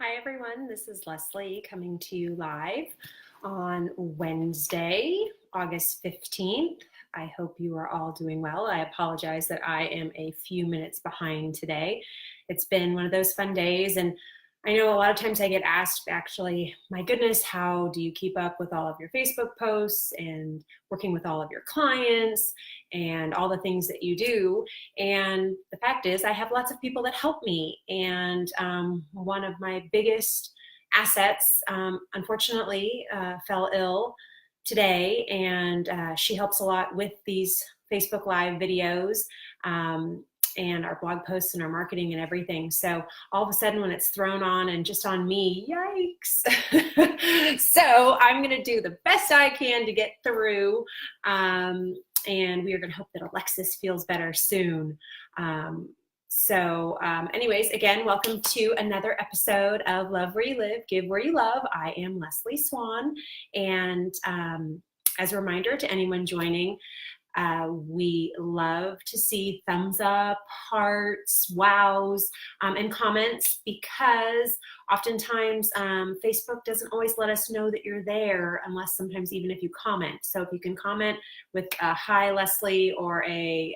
Hi everyone, this is Leslie coming to you live on Wednesday, August 15th. I hope you are all doing well. I apologize that I am a few minutes behind today. It's been one of those fun days, and I know a lot of times I get asked, actually, my goodness, how do you keep up with all of your Facebook posts and working with all of your clients and all the things that you do? And the fact is, I have lots of people that help me. And one of my biggest assets, unfortunately, fell ill today. And she helps a lot with these Facebook Live videos. And our blog posts and our marketing and everything. So all of a sudden when it's thrown on and just on me, yikes. So I'm going to do the best I can to get through. And we are going to hope that Alexis feels better soon. Anyways, again, welcome to another episode of Love Where You Live, Give Where You Love. I am Leslie Swan. And as a reminder to anyone joining, we love to see thumbs up, hearts, wows, and comments, because oftentimes Facebook doesn't always let us know that you're there unless sometimes even if you comment. So if you can comment with a hi Leslie or a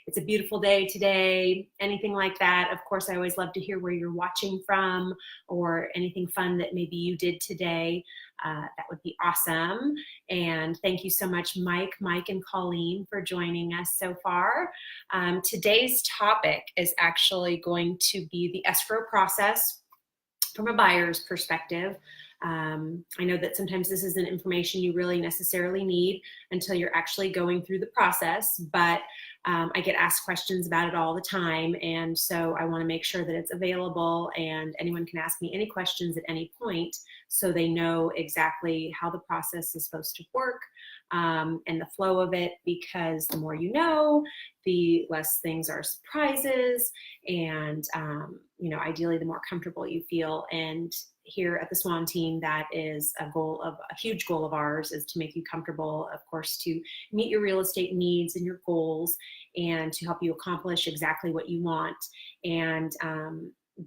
it's a beautiful day today, anything like that. Of course, I always love to hear where you're watching from or anything fun that maybe you did today. That would be awesome. And thank you so much, Mike, and Colleen, for joining us so far. Today's topic is actually going to be the escrow process from a buyer's perspective. I know that sometimes this isn't information you really necessarily need until you're actually going through the process, but I get asked questions about it all the time, and so I want to make sure that it's available and anyone can ask me any questions at any point so they know exactly how the process is supposed to work and the flow of it, because the more you know, the less things are surprises, and ideally the more comfortable you feel. And here at the Swan Team, that is a huge goal of ours, is to make you comfortable, of course, to meet your real estate needs and your goals, and to help you accomplish exactly what you want. And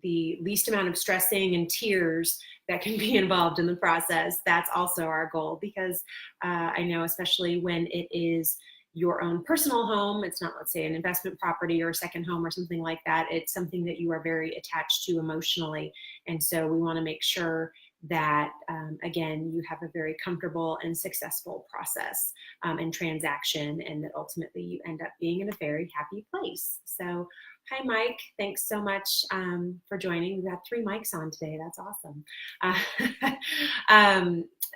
the least amount of stressing and tears that can be involved in the process, that's also our goal, because I know, especially when it is your own personal home, it's not, let's say, an investment property or a second home or something like that. It's something that you are very attached to emotionally. And so we want to make sure that, again, you have a very comfortable and successful process and transaction, and that ultimately you end up being in a very happy place. So hi, Mike. Thanks so much for joining. We've got 3 mics on today. That's awesome.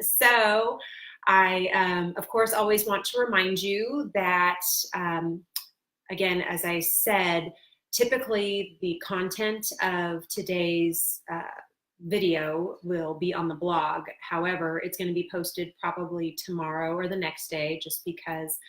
So I, of course, always want to remind you that, again, as I said, typically the content of today's video will be on the blog. However, it's going to be posted probably tomorrow or the next day, just because,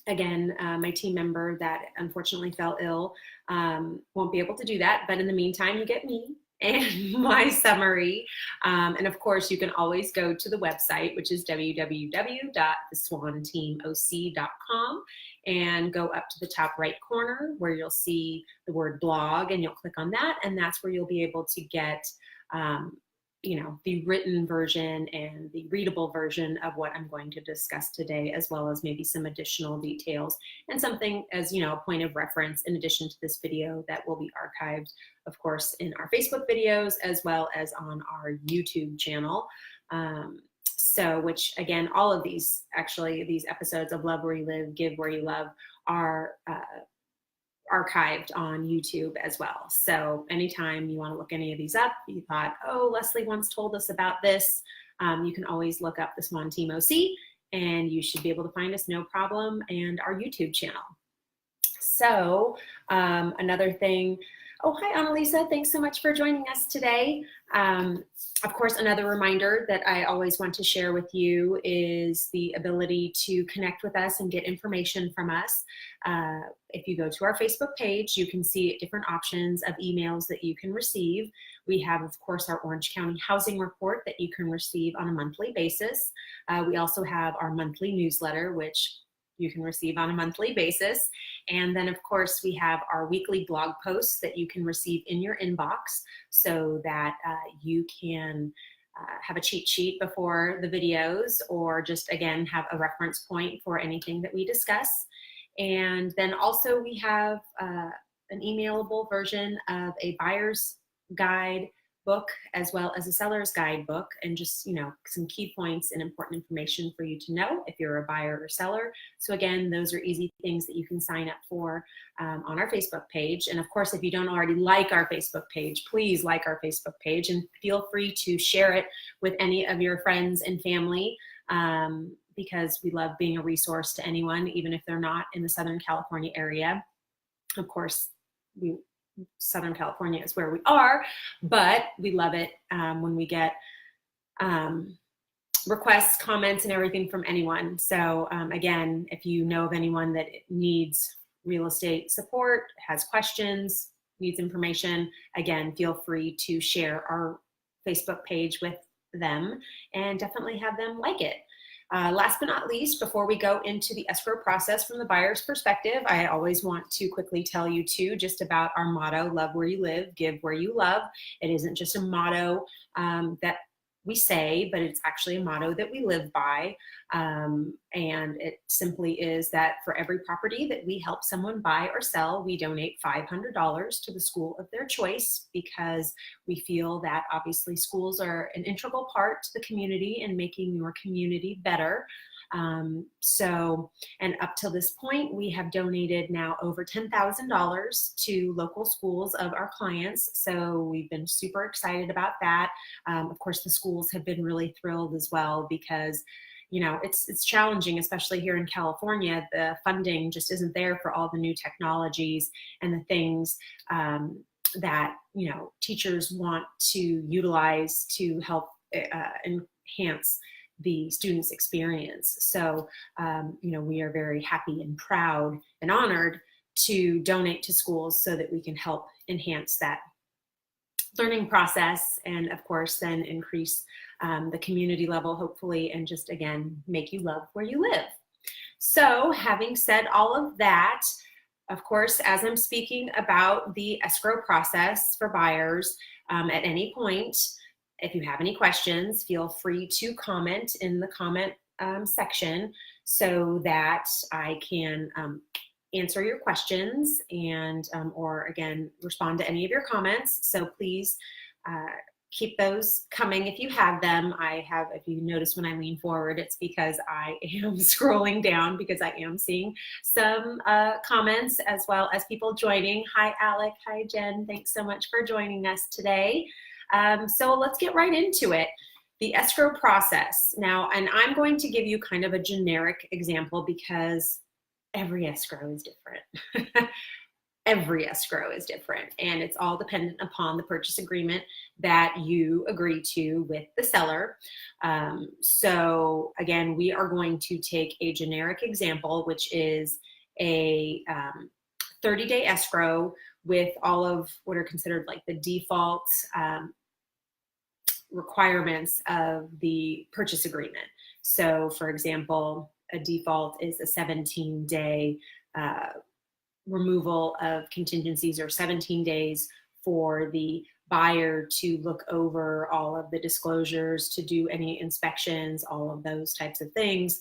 again, my team member that unfortunately fell ill won't be able to do that. But in the meantime, you get me and my summary. And of course, you can always go to the website, which is www.theswanteamoc.com, and go up to the top right corner where you'll see the word blog, and you'll click on that, and that's where you'll be able to get the written version and the readable version of what I'm going to discuss today, as well as maybe some additional details and something as, a point of reference in addition to this video that will be archived, of course, in our Facebook videos, as well as on our YouTube channel. Which again, all of these episodes of Love Where You Live, Give Where You Love are archived on YouTube as well. So anytime you want to look any of these up, you thought, oh, Leslie once told us about this, you can always look up the Swan Team OC, and you should be able to find us no problem, and our YouTube channel. So another thing, oh, hi, Annalisa. Thanks so much for joining us today. Of course, another reminder that I always want to share with you is the ability to connect with us and get information from us. If you go to our Facebook page, you can see different options of emails that you can receive. We have, of course, our Orange County Housing Report that you can receive on a monthly basis. We also have our monthly newsletter, which you can receive on a monthly basis. And then, of course, we have our weekly blog posts that you can receive in your inbox so that you can have a cheat sheet before the videos, or just, again, have a reference point for anything that we discuss. And then also we have an emailable version of a buyer's guide book as well as a seller's guidebook, and just, you know, some key points and important information for you to know if you're a buyer or seller. So again, those are easy things that you can sign up for on our Facebook page. And of course, if you don't already like our Facebook page, please like our Facebook page and feel free to share it with any of your friends and family, because we love being a resource to anyone, even if they're not in the Southern California area. Of course, Southern California is where we are, but we love it when we get requests, comments, and everything from anyone. So again, if you know of anyone that needs real estate support, has questions, needs information, again, feel free to share our Facebook page with them and definitely have them like it. Last but not least, before we go into the escrow process from the buyer's perspective, I always want to quickly tell you too, just about our motto, love where you live, give where you love. It isn't just a motto that we say, but it's actually a motto that we live by. And it simply is that for every property that we help someone buy or sell, we donate $500 to the school of their choice, because we feel that obviously schools are an integral part to the community and making your community better. And up till this point, we have donated now over $10,000 to local schools of our clients. So we've been super excited about that. Of course, the schools have been really thrilled as well, because you know, it's challenging, especially here in California. The funding just isn't there for all the new technologies and the things that, you know, teachers want to utilize to help enhance the students' experience. So, you know, we are very happy and proud and honored to donate to schools so that we can help enhance that learning process, and of course then increase the community level, hopefully, and just, again, make you love where you live. So having said all of that, of course, as I'm speaking about the escrow process for buyers, at any point, if you have any questions, feel free to comment in the comment section so that I can answer your questions and or again respond to any of your comments. So please keep those coming if you have them. If you notice when I lean forward, it's because I am scrolling down, because I am seeing some comments as well as people joining. Hi Alec, hi Jen, thanks so much for joining us today. So let's get right into it. The escrow process. Now, and I'm going to give you kind of a generic example because every escrow is different. Every escrow is different, and it's all dependent upon the purchase agreement that you agree to with the seller. So again, we are going to take a generic example, which is a 30-day escrow with all of what are considered like the default requirements of the purchase agreement. So for example, a default is a 17-day removal of contingencies, or 17 days for the buyer to look over all of the disclosures, to do any inspections, all of those types of things.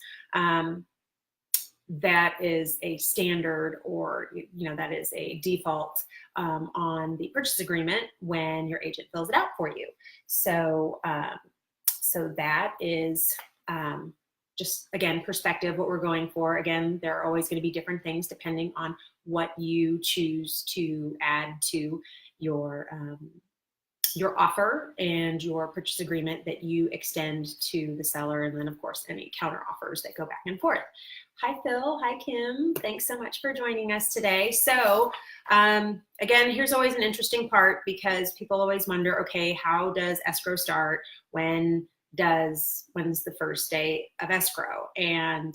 That is a standard, or you know, that is a default on the purchase agreement when your agent fills it out for you. So so that is just, again, perspective, what we're going for. Again, there are always going to be different things depending on what you choose to add to your offer and your purchase agreement that you extend to the seller, and then of course any counter offers that go back and forth. Hi Phil, hi Kim, thanks so much for joining us today. So again, here's always an interesting part, because people always wonder, okay, how does escrow start? When's the first day of escrow? And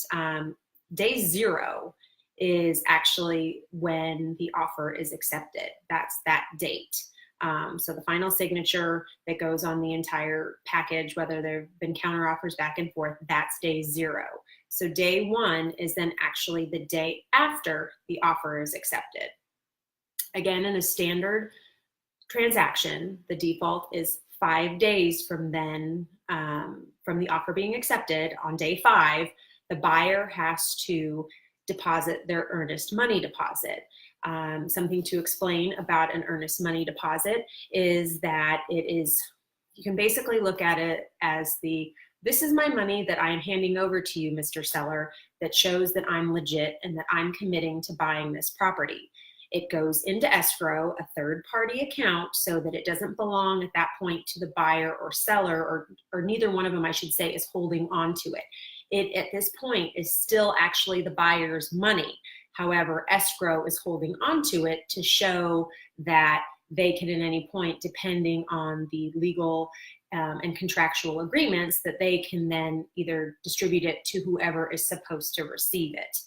day 0 is actually when the offer is accepted. That's that date. So the final signature that goes on the entire package, whether there have been counter offers back and forth, that's day 0. So day one is then actually the day after the offer is accepted. Again, in a standard transaction, the default is 5 days from then, from the offer being accepted. On day 5, the buyer has to deposit their earnest money deposit. Something to explain about an earnest money deposit is that you can basically look at it as this is my money that I am handing over to you, Mr. Seller, that shows that I'm legit and that I'm committing to buying this property. It goes into escrow, a third-party account, so that it doesn't belong at that point to the buyer or seller, or neither one of them, I should say, is holding on to it. It, at this point, is still actually the buyer's money. However, escrow is holding on to it to show that they can, at any point, depending on the legal and contractual agreements, that they can then either distribute it to whoever is supposed to receive it.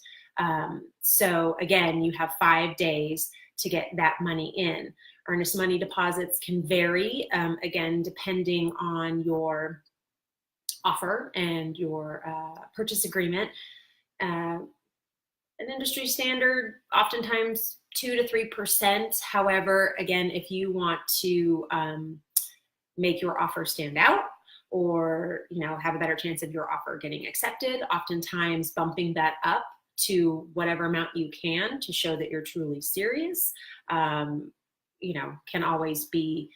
So again, you have 5 days to get that money in. Earnest money deposits can vary, again, depending on your offer and your purchase agreement. An industry standard, oftentimes 2 to 3%. However, again, if you want to make your offer stand out, or have a better chance of your offer getting accepted, oftentimes bumping that up to whatever amount you can to show that you're truly serious, can always be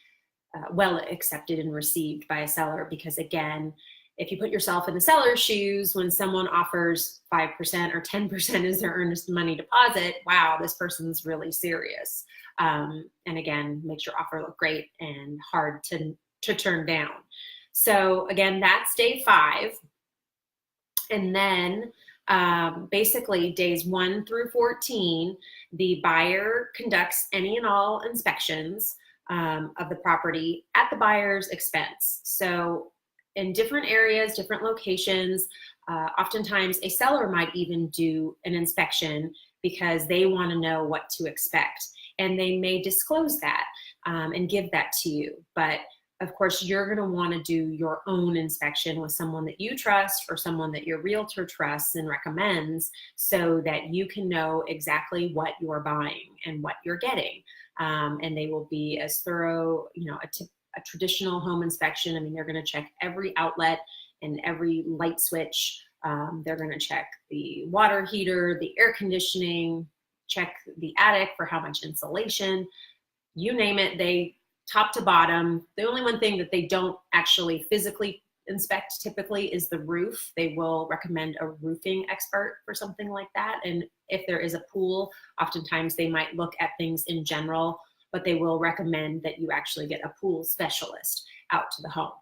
well accepted and received by a seller. Because again, if you put yourself in the seller's shoes, when someone offers 5% or 10% as their earnest money deposit, wow, this person's really serious. And again, makes your offer look great and hard to turn down. So again, that's day 5. And then basically days 1 through 14, the buyer conducts any and all inspections of the property at the buyer's expense. So in different areas, different locations, oftentimes a seller might even do an inspection because they want to know what to expect. And they may disclose that and give that to you. But of course, you're going to want to do your own inspection with someone that you trust or someone that your realtor trusts and recommends, so that you can know exactly what you're buying and what you're getting. And they will be as thorough, a traditional home inspection. I mean, they're going to check every outlet and every light switch. They're going to check the water heater, the air conditioning, check the attic for how much insulation, you name it. They top to bottom. The only one thing that they don't actually physically inspect typically is the roof. They will recommend a roofing expert for something like that. And if there is a pool, oftentimes they might look at things in general, but they will recommend that you actually get a pool specialist out to the home.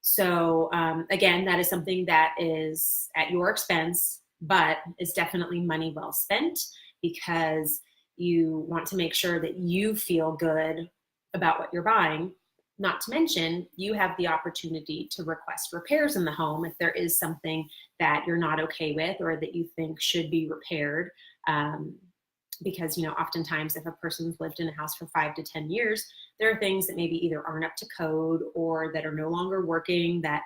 So again, that is something that is at your expense, but is definitely money well spent, because you want to make sure that you feel good about what you're buying. Not to mention, you have the opportunity to request repairs in the home if there is something that you're not okay with or that you think should be repaired. Because, oftentimes if a person's lived in a house for 5 to 10 years, there are things that maybe either aren't up to code or that are no longer working, that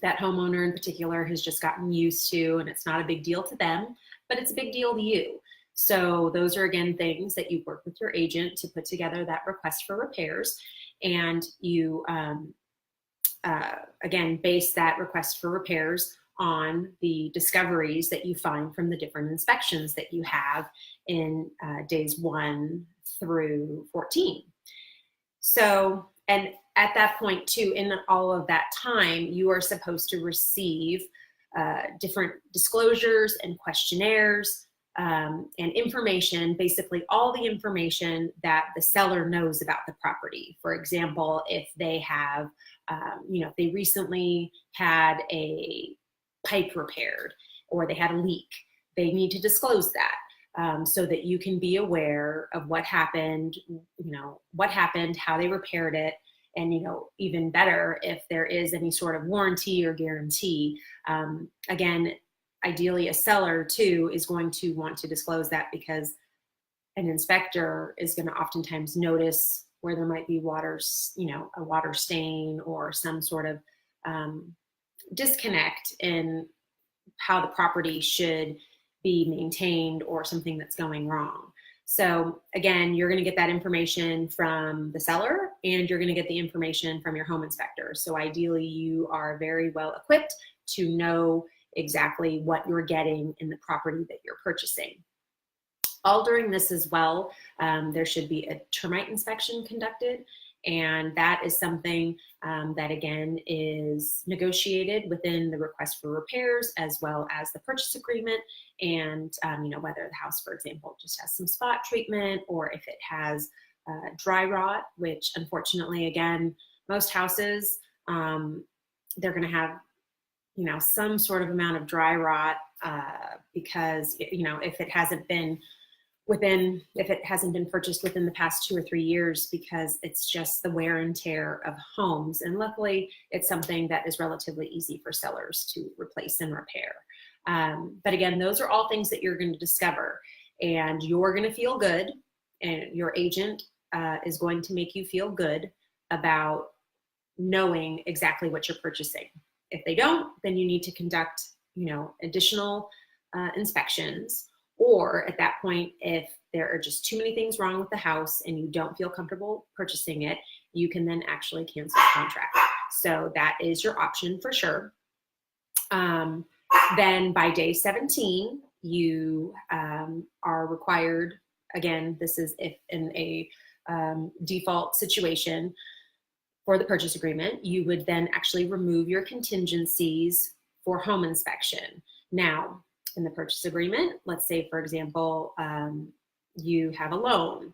homeowner in particular has just gotten used to, and it's not a big deal to them, but it's a big deal to you. So those are, again, things that you work with your agent to put together that request for repairs. And you, again, base that request for repairs on the discoveries that you find from the different inspections that you have in days 1 through 14. So, and at that point too, in all of that time, you are supposed to receive different disclosures and questionnaires, and information, basically all the information that the seller knows about the property. For example, if they have, if they recently had a pipe repaired or they had a leak, they need to disclose that so that you can be aware of what happened, how they repaired it, and, even better, if there is any sort of warranty or guarantee. Again, ideally a seller too is going to want to disclose that, because an inspector is going to oftentimes notice where there might be water, a water stain or some sort of disconnect in how the property should be maintained or something that's going wrong. So again, you're going to get that information from the seller, and you're going to get the information from your home inspector. So ideally, you are very well equipped to know exactly what you're getting in the property that you're purchasing. All during this as well, there should be a termite inspection conducted, and that is something that again is negotiated within the request for repairs as well as the purchase agreement. And whether the house, for example, just has some spot treatment, or if it has dry rot, which unfortunately, again, most houses, they're going to have some sort of amount of dry rot because if it hasn't been purchased within the past 2 or 3 years, because it's just the wear and tear of homes. And luckily, it's something that is relatively easy for sellers to replace and repair. But again, those are all things that you're going to discover, and you're going to feel good, and your agent is going to make you feel good about knowing exactly what you're purchasing. If they don't, then you need to conduct, additional inspections. Or at that point, if there are just too many things wrong with the house and you don't feel comfortable purchasing it, you can then actually cancel the contract. So that is your option for sure. Then by day 17, you are required, again, this is if in a default situation for the purchase agreement, you would then actually remove your contingencies for home inspection. Now, in the purchase agreement, let's say, for example, you have a loan,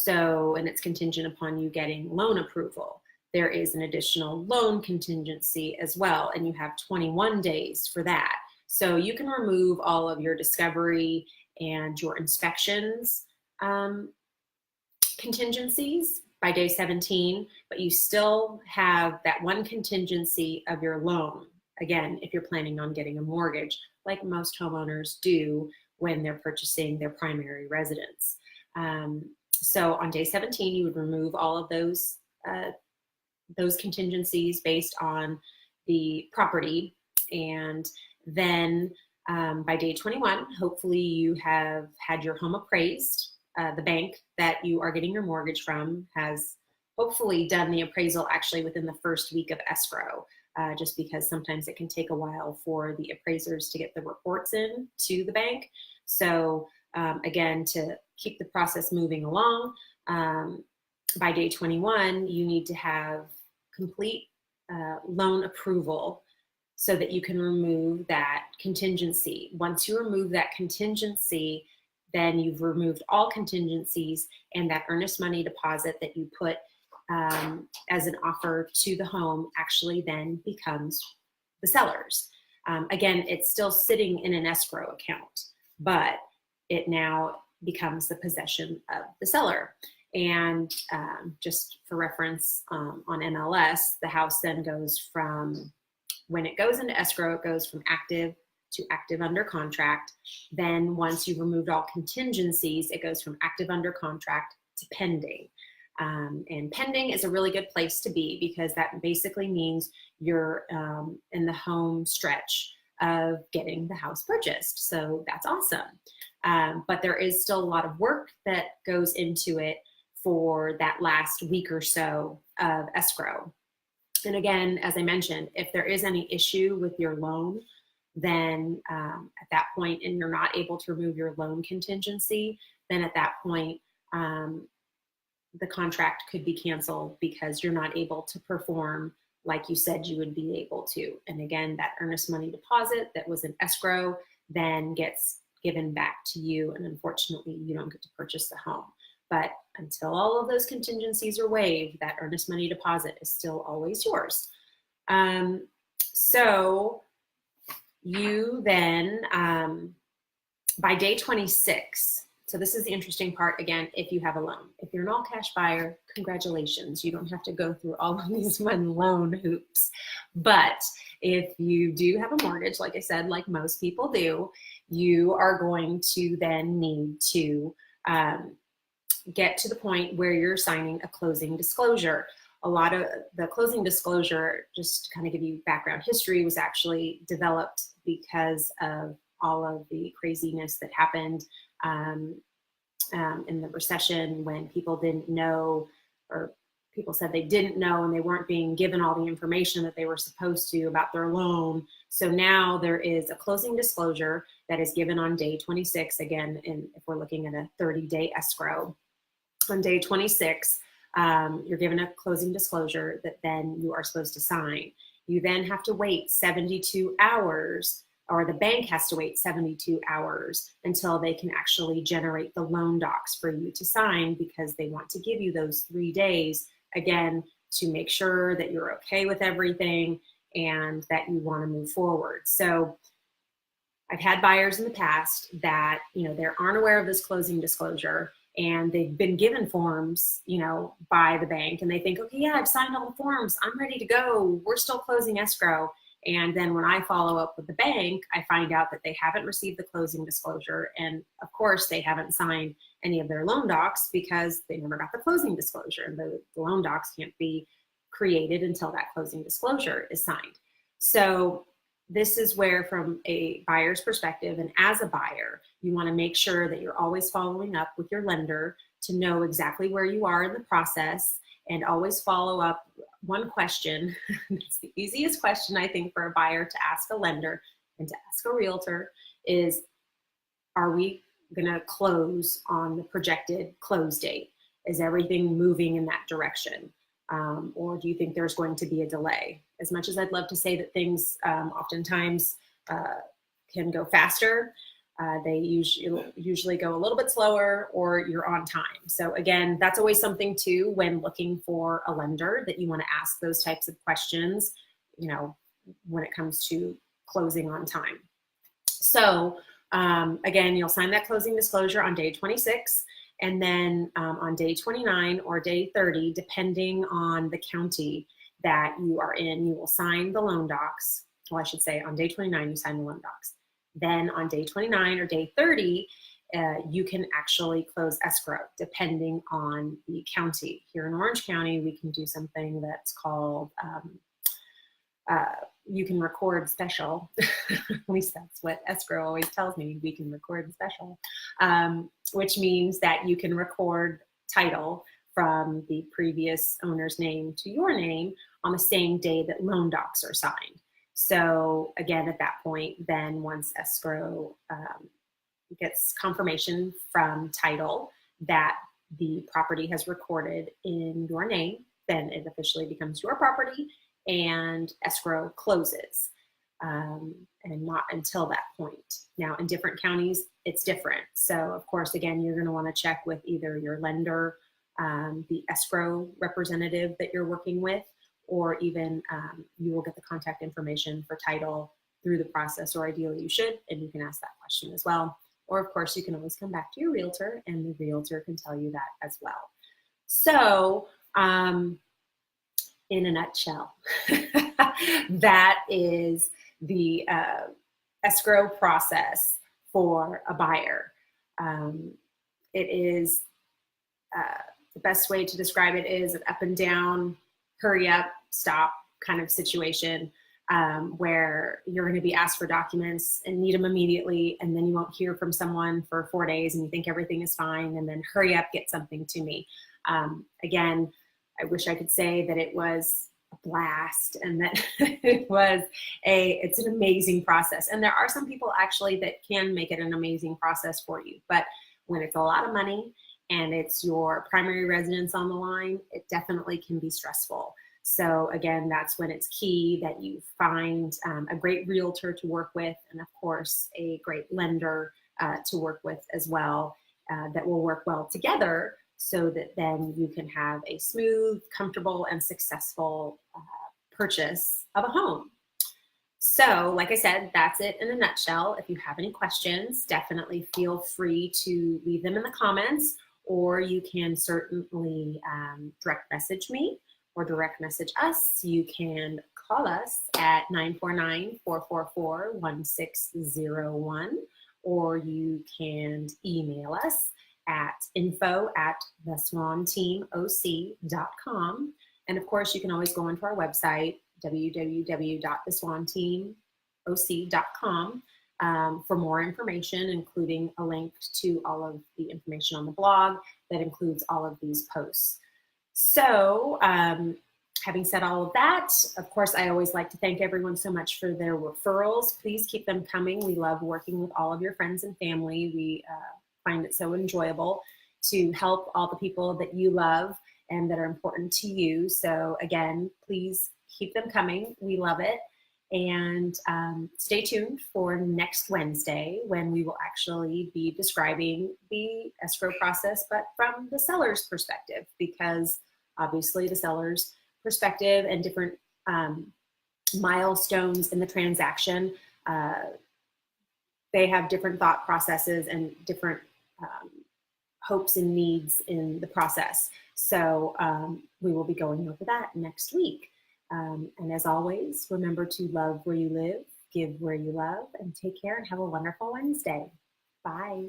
and it's contingent upon you getting loan approval. There is an additional loan contingency as well, and you have 21 days for that. So you can remove all of your discovery and your inspections contingencies by day 17, but you still have that one contingency of your loan. Again, if you're planning on getting a mortgage, like most homeowners do when they're purchasing their primary residence. So on day 17, you would remove all of those contingencies based on the property. And then by day 21, hopefully you have had your home appraised. The bank that you are getting your mortgage from has hopefully done the appraisal actually within the first week of escrow. Just because sometimes it can take a while for the appraisers to get the reports in to the bank. So again, to keep the process moving along, by day 21, you need to have complete loan approval so that you can remove that contingency. Once you remove that contingency, then you've removed all contingencies, and that earnest money deposit that you put as an offer to the home actually then becomes the seller's. Again, it's still sitting in an escrow account, but it now becomes the possession of the seller. And just for reference, on MLS, the house then goes from, when it goes into escrow, it goes from active to active under contract. Then once you've removed all contingencies, it goes from active under contract to pending. And pending is a really good place to be, because that basically means you're in the home stretch of getting the house purchased. So that's awesome. But there is still a lot of work that goes into it for that last week or so of escrow. And again, as I mentioned, if there is any issue with your loan, then at that point, and you're not able to remove your loan contingency, then at that point, the contract could be canceled because you're not able to perform like you said you would be able to. And again, that earnest money deposit that was in escrow then gets given back to you, and unfortunately, you don't get to purchase the home. But until all of those contingencies are waived, that earnest money deposit is still always yours. So you then, by day 26, so this is the interesting part, again, if you have a loan. If you're an all cash buyer, congratulations. You don't have to go through all of these fun loan hoops. But if you do have a mortgage, like I said, like most people do, you are going to then need to get to the point where you're signing a closing disclosure. a lot of the closing disclosure, just to kind of give you background history, was actually developed because of all of the craziness that happened in the recession, when people didn't know, or people said they didn't know, and they weren't being given all the information that they were supposed to about their loan. So now there is a closing disclosure that is given on day 26. Again, if we're looking at a 30-day escrow, on day 26, you're given a closing disclosure that then you are supposed to sign. You then have to wait 72 hours, or the bank has to wait 72 hours until they can actually generate the loan docs for you to sign, because they want to give you those 3 days, again, to make sure that you're okay with everything and that you want to move forward. So I've had buyers in the past that, they aren't aware of this closing disclosure, and they've been given forms, by the bank, and they think, okay, yeah, I've signed all the forms, I'm ready to go, we're still closing escrow. And then when I follow up with the bank, I find out that they haven't received the closing disclosure. And of course, they haven't signed any of their loan docs because they never got the closing disclosure. And the loan docs can't be created until that closing disclosure is signed. So this is where, from a buyer's perspective, and as a buyer, you want to make sure that you're always following up with your lender to know exactly where you are in the process, and always follow up. One question, it's the easiest question, I think, for a buyer to ask a lender and to ask a realtor is, are we going to close on the projected close date? Is everything moving in that direction? Or do you think there's going to be a delay? As much as I'd love to say that things oftentimes can go faster, they usually go a little bit slower, or you're on time. So again, that's always something too, when looking for a lender, that you want to ask those types of questions, when it comes to closing on time. So again, you'll sign that closing disclosure on day 26. And then on day 29 or day 30, depending on the county that you are in, you will sign the loan docs. Well, I should say on day 29, you sign the loan docs. Then on day 29 or day 30, you can actually close escrow, depending on the county. Here in Orange County, we can do something that's called, you can record special. At least that's what escrow always tells me, we can record special, which means that you can record title from the previous owner's name to your name on the same day that loan docs are signed. So again, at that point, then once escrow gets confirmation from title that the property has recorded in your name, then it officially becomes your property, and escrow closes, and not until that point. Now, in different counties, it's different. So of course, again, you're going to want to check with either your lender, the escrow representative that you're working with, or even you will get the contact information for title through the process, or ideally you should, and you can ask that question as well. Or of course, you can always come back to your realtor, and the realtor can tell you that as well. So in a nutshell, that is the escrow process for a buyer. It is, the best way to describe it is an up and down, hurry up, stop kind of situation, where you're going to be asked for documents and need them immediately, and then you won't hear from someone for 4 days, and you think everything is fine, and then hurry up, get something to me. Again, I wish I could say that it was a blast and that it's an amazing process. And there are some people actually that can make it an amazing process for you. But when it's a lot of money and it's your primary residence on the line, it definitely can be stressful. So again, that's when it's key that you find a great realtor to work with, and of course, a great lender to work with as well, that will work well together, so that then you can have a smooth, comfortable, and successful purchase of a home. So like I said, that's it in a nutshell. If you have any questions, definitely feel free to leave them in the comments, or you can certainly direct message me or direct message us. You can call us at 949-444-1601, or you can email us at info@theswanteamoc.com. And of course, you can always go onto our website, www.theswanteamoc.com, for more information, including a link to all of the information on the blog that includes all of these posts. So, having said all of that, of course, I always like to thank everyone so much for their referrals. Please keep them coming. We love working with all of your friends and family. We find it so enjoyable to help all the people that you love and that are important to you. So again, please keep them coming. We love it. And stay tuned for next Wednesday when we will actually be describing the escrow process, but from the seller's perspective, because obviously the seller's perspective and different milestones in the transaction, they have different thought processes and different hopes and needs in the process. So we will be going over that next week. And as always, remember to love where you live, give where you love, and take care and have a wonderful Wednesday. Bye.